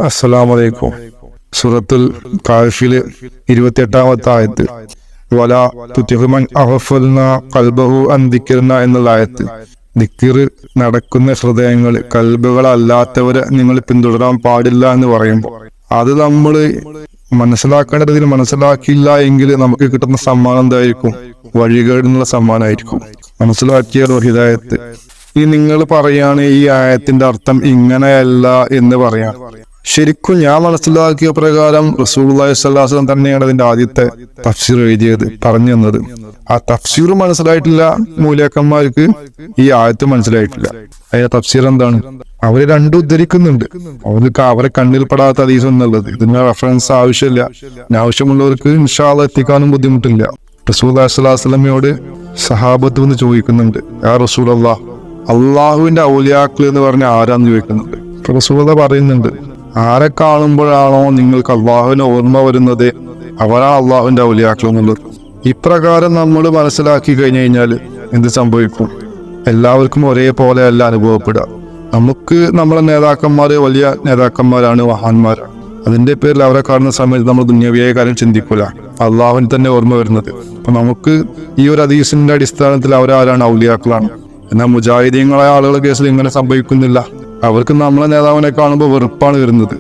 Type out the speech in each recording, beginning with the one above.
അസ്സലാമു അലൈക്കും. സൂറത്തുൽ കാഫിലെ 28-ാമത്തെ ആയത്ത് വലാ തുതിഉ മൻ അഗ്ഫൽനാ ഖൽബഹു അൻ ദിക്ർനാ എന്നുള്ള ആയത്ത്. ദിക്ർ നടക്കുന്ന ഹൃദയങ്ങൾ, കൽബുകളല്ലാത്തവരെ നിങ്ങൾ പിന്തുടരാൻ പാടില്ല എന്ന് പറയുമ്പോൾ അത് നമ്മൾ മനസ്സിലാക്കേണ്ട രീതിയിൽ മനസ്സിലാക്കിയില്ല എങ്കിൽ നമുക്ക് കിട്ടുന്ന സമ്മാനം എന്തായിരിക്കും? വഴികേടുന്നുള്ള സമ്മാനമായിരിക്കും. മനസ്സിലാക്കിയ ഹിദായത്ത്. ഈ നിങ്ങൾ പറയാണ് ഈ ആയത്തിന്റെ അർത്ഥം ഇങ്ങനെയല്ല എന്ന് പറയാം. ശരിക്കും ഞാൻ മനസ്സിലാക്കിയ പ്രകാരം റസൂലുള്ളാഹി സ്വല്ലല്ലാഹു അലൈഹി വസല്ലം തന്നെയാണ് അതിന്റെ ആദ്യത്തെ തഫ്സീർ എഴുതിയത്, പറഞ്ഞു തന്നത്. ആ തഫ്സീർ മനസ്സിലായിട്ടില്ല മൂലക്കന്മാർക്ക്, ഈ ആയത്ത് മനസ്സിലായിട്ടില്ല. അതിന്റെ തഫ്സീർ എന്താണ്? അവര് രണ്ടും ഉദ്ധരിക്കുന്നുണ്ട്. അവർക്ക് അവരെ കണ്ണിൽ പെടാത്ത ഹദീസ് എന്നുള്ളത്. ഇതിന് റെഫറൻസ് ആവശ്യമില്ല. ആവശ്യമുള്ളവർക്ക് ഇൻഷാ അല്ലാഹ് എത്തിക്കാനും ബുദ്ധിമുട്ടില്ല. റസൂലുള്ളാഹി സ്വല്ലല്ലാഹു അലൈഹി വസല്ലമയോട് സഹാബത്ത് വന്ന് ചോദിക്കുന്നുണ്ട്, യാ റസൂലല്ലാഹ്, അള്ളാഹുവിന്റെ ഔലിയാക്കൾ എന്ന് പറഞ്ഞ ആരാന്ന് ചോദിക്കുന്നുണ്ട്. റസൂലുള്ളാഹി പറയുന്നുണ്ട്, ആരെ കാണുമ്പോഴാണോ നിങ്ങൾക്ക് അള്ളാഹുവിനെ ഓർമ്മ വരുന്നത് അവരാണ് അള്ളാഹുവിന്റെ ഔലിയാക്കൾ എന്നുള്ളത്. ഇപ്രകാരം നമ്മൾ മനസ്സിലാക്കി കഴിഞ്ഞു കഴിഞ്ഞാൽ എന്ത് സംഭവിക്കും? എല്ലാവർക്കും ഒരേപോലെ അല്ല അനുഭവപ്പെടുക. നമുക്ക് നമ്മളെ നേതാക്കന്മാർ വലിയ നേതാക്കന്മാരാണ്, മഹാന്മാരാണ്. അതിന്റെ പേരിൽ അവരെ കാണുന്ന സമയത്ത് നമ്മൾ ദുന്യവിയായ കാര്യം ചിന്തിക്കൂല, അള്ളാഹുവിന് തന്നെ ഓർമ്മ വരുന്നത്. അപ്പൊ നമുക്ക് ഈ ഒരു ഹദീസിന്റെ അടിസ്ഥാനത്തിൽ അവരാരാണ്? ഔലിയാക്കളാണ്. എന്നാൽ മുജാഹിദീങ്ങളായ ആളുകളുടെ കേസിൽ ഇങ്ങനെ സംഭവിക്കുന്നില്ല. അവർക്ക് നമ്മളെ നേതാവിനെ കാണുമ്പോൾ വെറുപ്പാണ് വരുന്നത്.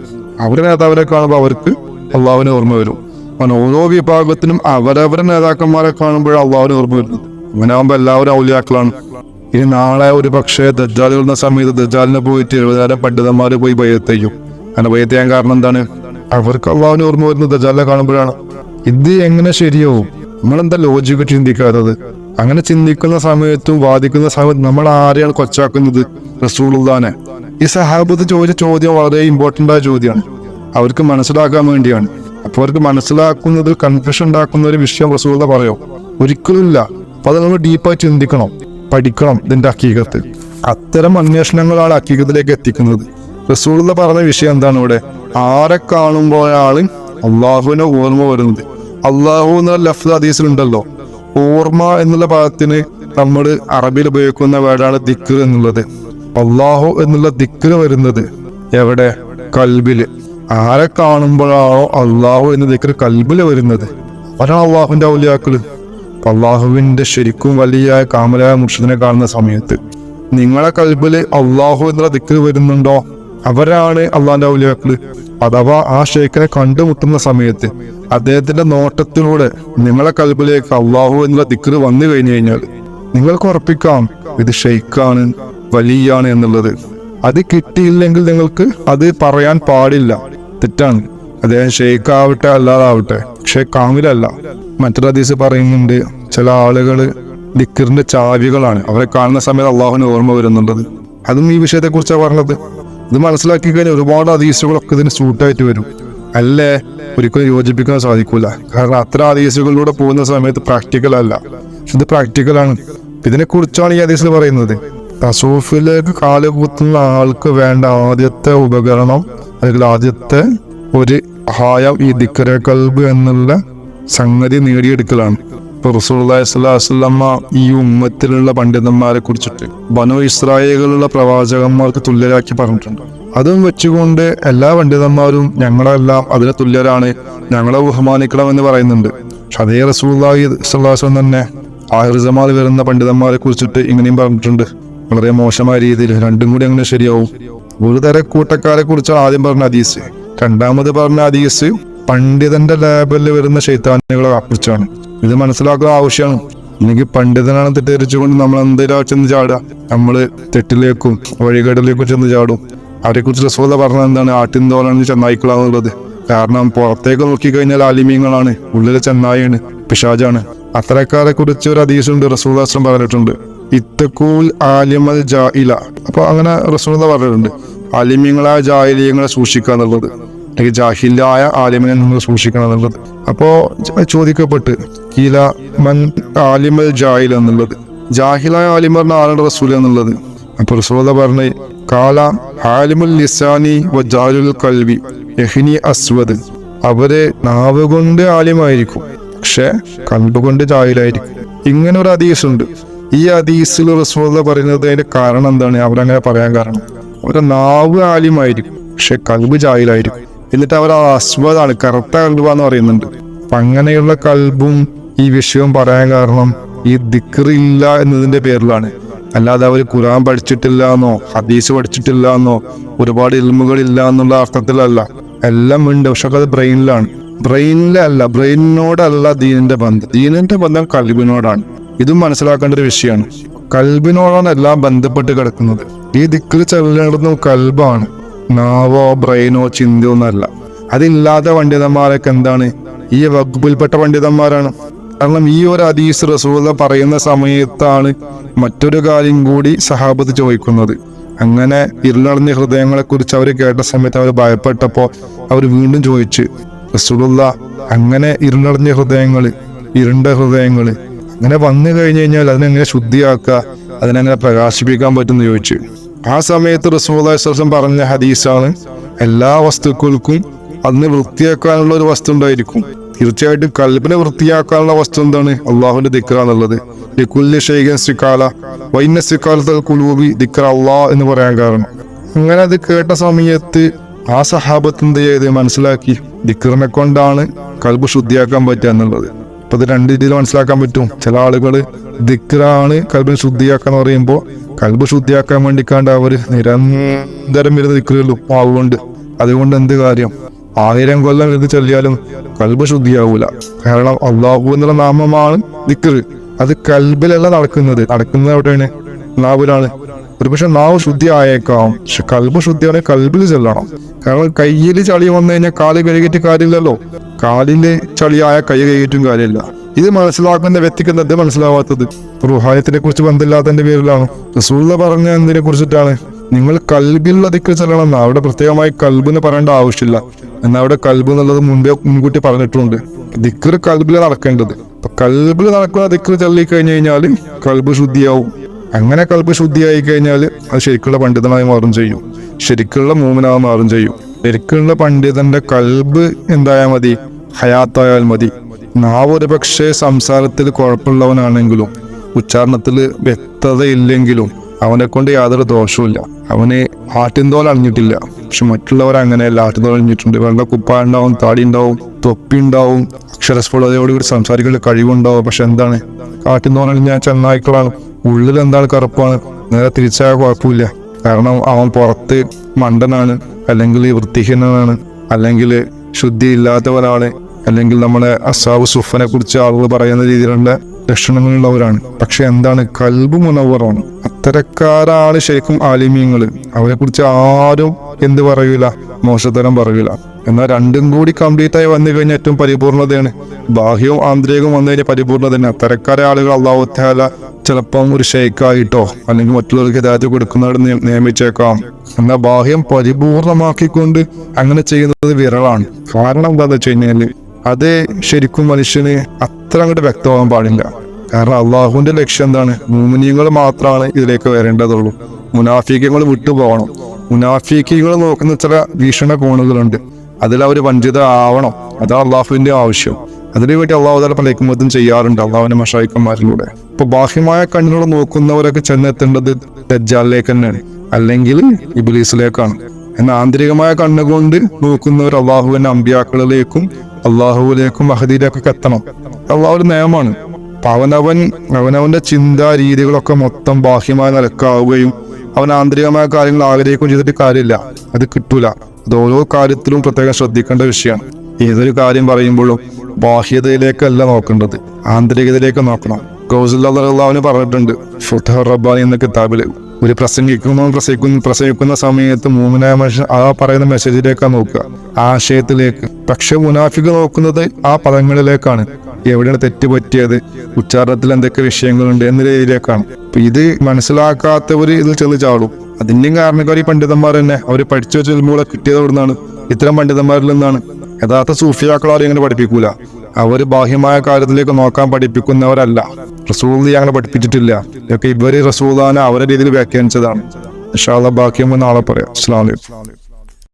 അവരുടെ നേതാവിനെ കാണുമ്പോൾ അവർക്ക് അള്ളാഹുവിനെ ഓർമ്മ വരും. അങ്ങനെ ഓരോ വിഭാഗത്തിനും അവരവരുടെ നേതാക്കന്മാരെ കാണുമ്പോഴാണ് അള്ളാഹുവിനെ ഓർമ്മ വരുന്നത്. അങ്ങനെയാകുമ്പോൾ എല്ലാവരും ഔലിയാക്കളാണ്. ഇനി നാളെ ഒരു പക്ഷേ ദജ്ജാൽ വരുന്ന സമയത്ത് ദജ്ജാലിനെ പോയിട്ട് 70,000 പണ്ഡിതന്മാർ പോയി ബൈഅത്ത് ചെയ്യും. അങ്ങനെ ബൈഅത്ത് ചെയ്യാൻ കാരണം എന്താണ്? അവർക്ക് അള്ളാഹുവിനെ ഓർമ്മ വരുന്നത് ദജ്ജാലിനെ കാണുമ്പോഴാണ്. ഇത് എങ്ങനെ ശരിയാവും? നമ്മളെന്താ ലോജിക്ക് ചിന്തിക്കാത്തത്? അങ്ങനെ ചിന്തിക്കുന്ന സമയത്തും വാദിക്കുന്ന സമയത്തും നമ്മൾ ആരെയാണ് കൊച്ചാക്കുന്നത്? റസൂലുള്ളാഹിനെ. ഈ സഹാബത്ത് ചോദിച്ച ചോദ്യം വളരെ ഇമ്പോർട്ടൻ്റ് ആയ ചോദ്യമാണ്. അവർക്ക് മനസ്സിലാക്കാൻ വേണ്ടിയാണ്. അപ്പോൾ അവർക്ക് മനസ്സിലാക്കുന്നതിൽ കൺഫ്യൂഷൻ ഉണ്ടാക്കുന്ന ഒരു വിഷയം റസൂലുള്ളാഹി പറയോ? ഒരിക്കലും ഇല്ല. അപ്പൊ അത് നമ്മൾ ഡീപ്പായി ചിന്തിക്കണം, പഠിക്കണം ഇതിന്റെ ഹഖീഖത്ത്. അത്തരം അന്വേഷണങ്ങളാണ് ഹഖീഖത്തിലേക്ക് എത്തിക്കുന്നത്. റസൂലുള്ളാഹി പറഞ്ഞ വിഷയം എന്താണ് ഇവിടെ? ആരെ കാണുമ്പോഴാണ് അള്ളാഹുവിനെ ഓർമ്മ വരുന്നത്. അള്ളാഹു എന്നുള്ള ലഫ്ദ് ഹദീസിലുണ്ടല്ലോ. ഓർമ്മ എന്നുള്ള പദത്തിന് നമ്മൾ അറബിയിൽ ഉപയോഗിക്കുന്ന വേർഡാണ് ദിക്ർ എന്നുള്ളത്. അള്ളാഹു എന്നുള്ള ദിക്ർ വരുന്നത് എവിടെ? കൽബില്. ആരെ കാണുമ്പോഴാണോ അള്ളാഹു എന്ന ദിക്ർ കൽബില് വരുന്നത് അവരാണ് അള്ളാഹുവിന്റെ ഔലിയാക്കള്. അള്ളാഹുവിന്റെ ശരിക്കും വലിയ കാമലായ മുർഷിദിനെ കാണുന്ന സമയത്ത് നിങ്ങളെ കൽബില് അള്ളാഹു എന്നുള്ള ദിക്ർ വരുന്നുണ്ടോ അവരാണ് അള്ളാഹിന്റെ ഔലിയാക്കള്. അഥവാ ആ ഷെയ്ഖിനെ കണ്ടുമുട്ടുന്ന സമയത്ത് അദ്ദേഹത്തിന്റെ നോട്ടത്തിലൂടെ നിങ്ങളെ കൽബിലേക്ക് അള്ളാഹു എന്നുള്ള ദിക്ർ വന്നു കഴിഞ്ഞു കഴിഞ്ഞാൽ നിങ്ങൾക്ക് ഉറപ്പിക്കാം ഇത് ഷെയ്ഖാണ്, വലിയാണ് എന്നുള്ളത്. അത് കിട്ടിയില്ലെങ്കിൽ നിങ്ങൾക്ക് അത് പറയാൻ പാടില്ല, തെറ്റാണ്. അദ്ദേഹം ഷെയ്ഖാവട്ടെ അല്ലാതാവട്ടെ, ഷെയ്ഖ് കാമിലല്ല. മറ്റൊരു ഹദീസ് പറയുന്നുണ്ട്, ചില ആളുകൾ ദിക്റിന്റെ ചാവികളാണ്, അവരെ കാണുന്ന സമയത്ത് അള്ളാഹുവിന് ഓർമ്മ വരുന്നുള്ളത്. അതും ഈ വിഷയത്തെ കുറിച്ചാണ് പറഞ്ഞത്. ഇത് മനസ്സിലാക്കി കഴിഞ്ഞാൽ ഒരുപാട് ഹദീസുകളൊക്കെ ഇതിന് സൂട്ടായിട്ട് വരും. അല്ലേ ഒരിക്കലും യോജിപ്പിക്കാൻ സാധിക്കൂല. കാരണം അത്ര ഹദീസുകളിലൂടെ പോകുന്ന സമയത്ത് പ്രാക്ടിക്കൽ അല്ല, ഇത് പ്രാക്ടിക്കലാണ്. ഇതിനെ കുറിച്ചാണ് ഈ ഹദീസിൽ പറയുന്നത്. തസൂഫിലേക്ക് കാലുകുത്തുന്ന ആൾക്ക് വേണ്ട ആദ്യത്തെ ഉപകരണം അല്ലെങ്കിൽ ആദ്യത്തെ ഒരു സഹായം ഈ ദിക്ര കൽബ് എന്നുള്ള സംഗതി നേടിയെടുക്കലാണ്. ഇപ്പൊ റസൂലുള്ളാഹി സ്വല്ലല്ലാഹു അലൈഹി വസല്ലം ഈ ഉമ്മത്തിലുള്ള പണ്ഡിതന്മാരെ കുറിച്ചിട്ട് ബനൂ ഇസ്രായേലിലുള്ള പ്രവാചകന്മാർക്ക് തുല്യരാക്കി പറഞ്ഞിട്ടുണ്ട്. അതും വെച്ചുകൊണ്ട് എല്ലാ പണ്ഡിതന്മാരും ഞങ്ങളെല്ലാം അതിന് തുല്യരാണ്, ഞങ്ങളെ ബഹുമാനിക്കണം എന്ന് പറയുന്നുണ്ട്. പക്ഷെ അതേ റസൂലുള്ളാഹി സ്വല്ലല്ലാഹു അലൈഹി വസല്ലം തന്നെ ആഹിർ സമാനിൽ വരുന്ന പണ്ഡിതന്മാരെ കുറിച്ചിട്ട് ഇങ്ങനെയും പറഞ്ഞിട്ടുണ്ട്, വളരെ മോശമായ രീതിയിൽ. രണ്ടും കൂടി അങ്ങനെ ശരിയാവും. ഒരു തര കൂട്ടക്കാരെ കുറിച്ചാണ് ആദ്യം പറഞ്ഞ ഹദീസ്. രണ്ടാമത് പറഞ്ഞ ഹദീസ് പണ്ഡിതന്റെ ലേബലിൽ വരുന്ന ശൈത്താനുകളെ കുറിച്ചാണ്. ഇത് മനസ്സിലാക്കുക ആവശ്യമാണ്. അല്ലെങ്കിൽ പണ്ഡിതനാണ് തെറ്റിദ്ധരിച്ചുകൊണ്ട് നമ്മൾ എന്തെങ്കിലും ചെന്ന് ചാടുക, നമ്മള് തെറ്റിലേക്കും വഴികേടിലേക്കും ചെന്ന് ചാടും. അവരെ കുറിച്ച് റസൂലുള്ളാഹി പറഞ്ഞത് എന്താണ്? ആട്ടിൻതോലാണ് ചെന്നായിക്കളാന്നുള്ളത്. കാരണം പുറത്തേക്ക് നോക്കിക്കഴിഞ്ഞാൽ ആലിമീങ്ങളാണ്, ഉള്ളിലെ ചെന്നായാണ്, പിശാചാണ്. അത്തരക്കാരെ കുറിച്ച് ഒരു ഹദീസുണ്ട്, റസൂലുള്ളാഹി സ്വല്ലല്ലാഹു അലൈഹി വസല്ലം പറഞ്ഞിട്ടുണ്ട്, ഇത്തഖൂൽ ആലിമൽ ജാഹില. അപ്പൊ അങ്ങനെ റസൂലുള്ളാഹി പറഞ്ഞിട്ടുണ്ട്, ആലിമീങ്ങളായ ജാഹിലിയങ്ങളെ സൂക്ഷിക്കുക എന്നുള്ളത്, അല്ലെങ്കിൽ ജാഹിലായ ആലിമിനെ നിങ്ങൾ സൂക്ഷിക്കണം എന്നുള്ളത്. അപ്പോ ചോദിക്കപ്പെട്ട് കീല മൻ ആലിമൽ ജാഹിൽ എന്നുള്ളത്, ജാഹിലായ ആലിം പറഞ്ഞ ആളുടെ റസൂൽ എന്നുള്ളത്. അപ്പൊ റസൂലുള്ളാഹി പറഞ്ഞ കാല ആലിമുൽ ലിസാനി വ ജാഹിലുൽ ഖൽബി യഹ്നി അസ്വദ്. അവര് നാവ് കൊണ്ട് ആലിമായിരിക്കും, പക്ഷെ കൽബ് കൊണ്ട് ജാഹിലായിരിക്കും. ഇങ്ങനെ ഒരു ഹദീസ് ഉണ്ട്. ഈ ഹദീസിൽ റസൂലുള്ളാഹി പറയുന്നത് അതിന്റെ കാരണം എന്താണ്? അവരങ്ങനെ പറയാൻ കാരണം അവരുടെ നാവ് ആലിമായിരിക്കും, പക്ഷെ കൽബ് ജാഹിലായിരിക്കും. എന്നിട്ട് അവർ അസ്വദാണ്, കറുത്ത കൽബാന്ന് പറയുന്നുണ്ട്. അപ്പൊ അങ്ങനെയുള്ള കൽബും ഈ വിഷയവും പറയാൻ കാരണം ഈ ദിക്ർ ഇല്ല എന്നതിന്റെ പേരിലാണ്. അല്ലാതെ അവർ ഖുർആൻ പഠിച്ചിട്ടില്ല എന്നോ ഹദീസ് പഠിച്ചിട്ടില്ല എന്നോ ഒരുപാട് ഇൽമുകൾ ഇല്ല എന്നുള്ള അർത്ഥത്തിലല്ല. എല്ലാം ഉണ്ട്, പക്ഷെ അത് ബ്രെയിനിലാണ്. ബ്രെയിനിനോടല്ല ദീനിന്റെ ബന്ധം. ദീനിന്റെ ബന്ധം കൽബിനോടാണ്. ഇതും മനസ്സിലാക്കേണ്ട ഒരു വിഷയമാണ്. കൽബിനോടാണ് എല്ലാം ബന്ധപ്പെട്ട് കിടക്കുന്നത്. ഈ ദിക്ർ ചെല്ലേണ്ടതും കൽബാണ്, നാവോ ബ്രെയിനോ ചിന്തയോ എന്നല്ല. അതില്ലാത്ത പണ്ഡിതന്മാരൊക്കെ എന്താണ്, ഈ വകുപ്പിൽപ്പെട്ട പണ്ഡിതന്മാരാണ്. കാരണം ഈ ഒരു ഹദീസ് റസൂൽ പറയുന്ന സമയത്താണ് മറ്റൊരു കാര്യം കൂടി സഹാബത്ത് ചോദിക്കുന്നത്. അങ്ങനെ ഇരുളടഞ്ഞ ഹൃദയങ്ങളെ കുറിച്ച് അവർ കേട്ട സമയത്ത് അവർ ഭയപ്പെട്ടപ്പോ അവർ വീണ്ടും ചോദിച്ചു, റസൂലുള്ള അങ്ങനെ ഇരുളടഞ്ഞ ഹൃദയങ്ങള്, ഇരുണ്ട ഹൃദയങ്ങള് അങ്ങനെ വന്നു കഴിഞ്ഞു കഴിഞ്ഞാൽ അതിനെങ്ങനെ ശുദ്ധിയാക്കുക, അതിനെങ്ങനെ പ്രകാശിപ്പിക്കാൻ പറ്റുമെന്ന് ചോദിച്ചു. ആ സമയത്ത് റസൂലുള്ളാഹി സ്വല്ലല്ലാഹു അലൈഹി വസല്ലം പറഞ്ഞ ഹദീസാണ്, എല്ലാ വസ്തുക്കൾക്കും അതിന് വൃത്തിയാക്കാനുള്ള ഒരു വസ്തു ഉണ്ടായിരിക്കും. തീർച്ചയായിട്ടും കൽബിനെ വൃത്തിയാക്കാനുള്ള വസ്തു എന്താണ്? അള്ളാഹുവിന്റെ ദിക്റാണുള്ളത്. ലികുല്ലി ഷൈഇൻ സിഖാല വഇന്ന സിഖാലത്തുൽ ഖുലൂബി ദിക്ർ അല്ലാഹ് എന്ന് പറയാൻ കാരണം, അങ്ങനെ അത് കേട്ട സമയത്ത് ആ സഹാബത്ത് എന്ത് ചെയ്ത് മനസ്സിലാക്കി, ദിക്റിനെ കൊണ്ടാണ് കൽബ് ശുദ്ധിയാക്കാൻ പറ്റുക എന്നുള്ളത്. അപ്പൊ ഇത് രണ്ട് രീതിയിൽ മനസ്സിലാക്കാൻ പറ്റും. ചില ആളുകൾ ദിക്റാണ് കൽബിനെ ശുദ്ധിയാക്കാന്ന് പറയുമ്പോൾ കൽബ് ശുദ്ധിയാക്കാൻ വേണ്ടിക്കാണ്ട് അവര് നിരന്തരം വരുന്ന ദിക്റുകളും ആവുകൊണ്ട്, അതുകൊണ്ട് എന്ത് കാര്യം, 1000 കൊല്ലം ഇത് ചൊല്ലിയാലും കൽബ് ശുദ്ധിയാവൂല. കാരണം അള്ളാഹു എന്നുള്ള നാമമാണ് ദിക്ർ. അത് കൽബിലല്ല നടക്കുന്നത് എവിടെയാണ്? നാവിലാണ്. ഒരുപക്ഷെ നാവ് ശുദ്ധി ആയേക്കാം, പക്ഷെ കൽബ് ശുദ്ധിയാണ്, കൽബിൽ ചെല്ലണം. കാരണം കയ്യിൽ ചളി വന്നു കഴിഞ്ഞാൽ കാല് കഴുകിയിട്ട് കാര്യമില്ലല്ലോ. കാലില് ചളിയായ കൈ കഴുകിയിട്ടും കാര്യമില്ല. ഇത് മനസ്സിലാക്കുന്ന വ്യക്തിക്ക് എന്താ മനസ്സിലാവാത്തത്? റുഹായത്തിനെ കുറിച്ച് ബന്ധമില്ലാത്തതിന്റെ പേരിലാണ്. റസൂൽ പറഞ്ഞ എന്തിനെ കുറിച്ചിട്ടാണ്? നിങ്ങൾ കൽബിലുള്ള ദിക്ർ ചെല്ലണം. അവിടെ പ്രത്യേകമായി കൽബ് എന്ന് പറയേണ്ട ആവശ്യമില്ല. എന്നാൽ അവിടെ കൽബ് എന്നുള്ളത് മുൻകൂട്ടി പറഞ്ഞിട്ടുണ്ട്. ദിക്ർ കൽബിൽ നടക്കേണ്ടത്. അപ്പൊ കൽബിൽ നടക്കുന്ന ദിക്ർ ചൊല്ലി കഴിഞ്ഞു കഴിഞ്ഞാൽ കൽബ് ശുദ്ധിയാവും. അങ്ങനെ കൽബ് ശുദ്ധിയായി കഴിഞ്ഞാൽ അത് ശരിക്കുള്ള പണ്ഡിതനായി മാറും ചെയ്യും, ശരിക്കുള്ള മൂമിനായി മാറും ചെയ്യും. ശരിക്കുള്ള പണ്ഡിതന്റെ കൽബ് എന്തായാൽ മതി? ഹയാത്തായാൽ മതി. നാവ് ഒരു പക്ഷേ സംസാരത്തിൽ കുഴപ്പമുള്ളവനാണെങ്കിലും ഉച്ചാരണത്തിൽ വ്യക്തതയില്ലെങ്കിലും അവനെ കൊണ്ട് യാതൊരു ദോഷവുമില്ല. അവന് ആട്ടിൻതോൽ അണിഞ്ഞിട്ടില്ല. പക്ഷെ മറ്റുള്ളവർ അങ്ങനെയല്ല, ആട്ടിൻതോൽ അണിഞ്ഞിട്ടുണ്ട്. വെള്ള കുപ്പായ ഉണ്ടാവും, താടി ഉണ്ടാവും, തൊപ്പി ഉണ്ടാവും, അക്ഷരസ്ഫുടതയോടുകൂടി സംസാരിക്കുന്ന കഴിവുണ്ടാവും. പക്ഷെ എന്താണ്, ആട്ടിൻതോൽ അണിഞ്ഞ ചെന്നായ്ക്കളാണ്. ഉള്ളിൽ എന്താണ് കറുപ്പാണ്. നേരെ തിരിച്ചായ കുഴപ്പമില്ല. കാരണം അവൻ പുറത്ത് മണ്ടനാണ്, അല്ലെങ്കിൽ വൃത്തിഹീനനാണ്, അല്ലെങ്കിൽ ശുദ്ധി ഇല്ലാത്തവരാണ്, അല്ലെങ്കിൽ നമ്മളെ അസ്ഹാബ് സുഫനെ കുറിച്ച് ആളുകൾ പറയുന്ന രീതിയിലുള്ള ലക്ഷണങ്ങളുള്ളവരാണ്. പക്ഷെ എന്താണ്, കൽബ് മുനവ്വറാണ്. അത്തരക്കാരാണ് ശരിക്കും ആലിമീങ്ങള്. അവരെ കുറിച്ച് ആരും എന്ത് പറയൂല, മോശത്തരം പറയൂല. എന്നാൽ രണ്ടും കൂടി കംപ്ലീറ്റ് ആയി വന്നു കഴിഞ്ഞാൽ ഏറ്റവും പരിപൂർണതയാണ്. ബാഹ്യവും ആന്തരികവും വന്നു കഴിഞ്ഞാൽ പരിപൂർണത തന്നെ. അത്തരക്കാരെ ആളുകൾ അല്ലാഹു തആല ചിലപ്പം ഒരു ഷെയ്ഖായിട്ടോ അല്ലെങ്കിൽ മറ്റുള്ളവർക്ക് ഹിദായത്ത് കൊടുക്കുന്നവർ നിയമിച്ചേക്കാം. എന്നാൽ ബാഹ്യം പരിപൂർണമാക്കിക്കൊണ്ട് അങ്ങനെ ചെയ്യുന്നത് വിരളാണ്. കാരണം എന്താണെന്ന് വെച്ച് കഴിഞ്ഞാല് അത് ശരിക്കും മനുഷ്യന് അത്ര അങ്ങോട്ട് വ്യക്തമാകാൻ പാടില്ല. കാരണം അള്ളാഹുവിന്റെ ലക്ഷ്യം എന്താണ്? മുഅ്മിനീങ്ങൾ മാത്രമാണ് ഇതിലേക്ക് വരേണ്ടതുള്ളൂ. മുനാഫിക്കുകൾ വിട്ടുപോകണം. മുനാഫിക്കുകൾ നോക്കുന്ന ചില വീക്ഷണകോണുകളുണ്ട്. അതിൽ അവർ വഞ്ചിത ആവണം. അതാണ് അള്ളാഹുവിന്റെ ആവശ്യം. അതിനുവേണ്ടി അള്ളാഹു തആല പല ഹിക്മത്തും ചെയ്യാറുണ്ട് അള്ളാഹുവിന്റെ മശായിഖന്മാരിലൂടെ. ഇപ്പൊ ബാഹ്യമായ കണ്ണിലൂടെ നോക്കുന്നവരൊക്കെ ചെന്നെത്തേണ്ടത് ദജ്ജാലിലേക്ക് തന്നെയാണ്, അല്ലെങ്കിൽ ഇബ്ലീസിലേക്കാണ്. എന്നാൽ ആന്തരികമായ കണ്ണുകൊണ്ട് നോക്കുന്നവർ അള്ളാഹുവിന്റെ അമ്പിയാക്കളിലേക്കും അള്ളാഹുവിലേക്കും മഹദിയിലേക്കൊക്കെ എത്തണം. അള്ളാഹു ഒരു നിയമമാണ്. അപ്പൊ അവനവന്റെ ചിന്താ രീതികളൊക്കെ മൊത്തം ബാഹ്യമായ നിലക്കാവുകയും അവൻ ആന്തരികമായ കാര്യങ്ങൾ ആഗ്രഹിക്കുകയും ചെയ്തിട്ട് കാര്യമില്ല. അത് കിട്ടൂല. അത് ഓരോ കാര്യത്തിലും പ്രത്യേകം ശ്രദ്ധിക്കേണ്ട വിഷയമാണ്. ഏതൊരു കാര്യം പറയുമ്പോഴും ബാഹ്യതയിലേക്കല്ല നോക്കേണ്ടത്, ആന്തരികതയിലേക്ക് നോക്കണം. ഗൗസുല്ലാഹു പറഞ്ഞിട്ടുണ്ട് ഫുത്ഹുർ റബ്ബാനി എന്ന കിതാബില്, ഒരു പ്രസംഗിക്കുന്ന സമയത്ത് മൂമിനായ മനുഷ്യൻ ആ പറയുന്ന മെസ്സേജിലേക്കാണ് നോക്കുക, ആശയത്തിലേക്ക്. പക്ഷെ മുനാഫിക്ക് നോക്കുന്നത് ആ പദങ്ങളിലേക്കാണ്. എവിടെയാണ് തെറ്റുപറ്റിയത്, ഉച്ചാരണത്തിൽ എന്തൊക്കെ വിഷയങ്ങളുണ്ട് എന്ന രീതിയിലേക്കാണ്. അപ്പൊ ഇത് മനസ്സിലാക്കാത്തവര് ഇതിൽ ചെന്ന് ചാടും. അതിന്റെയും കാരണക്കാർ ഈ പണ്ഡിതന്മാർ തന്നെ. അവർ പഠിച്ചു വെച്ച ഇൽമുകളെ കിട്ടിയത് എവിടുന്നാണ്? ഇത്തരം പണ്ഡിതന്മാരിൽ നിന്നാണ്. യഥാർത്ഥ സൂഫിയാക്കളാരും ഇങ്ങനെ പഠിപ്പിക്കൂല. അവർ ബാഹ്യമായ കാര്യത്തിലേക്ക് നോക്കാൻ പഠിപ്പിക്കുന്നവരല്ല. റസൂൽ അങ്ങനെ പഠിപ്പിച്ചിട്ടില്ല. ഇതൊക്കെ ഇവര് റസൂലാണ് അവരുടെ രീതിയിൽ വ്യാഖ്യാനിച്ചതാണ്. ഇൻഷാ അല്ലാഹ് ബാക്കി നാളെ പറയാം. അസ്സലാമു അലൈക്കും.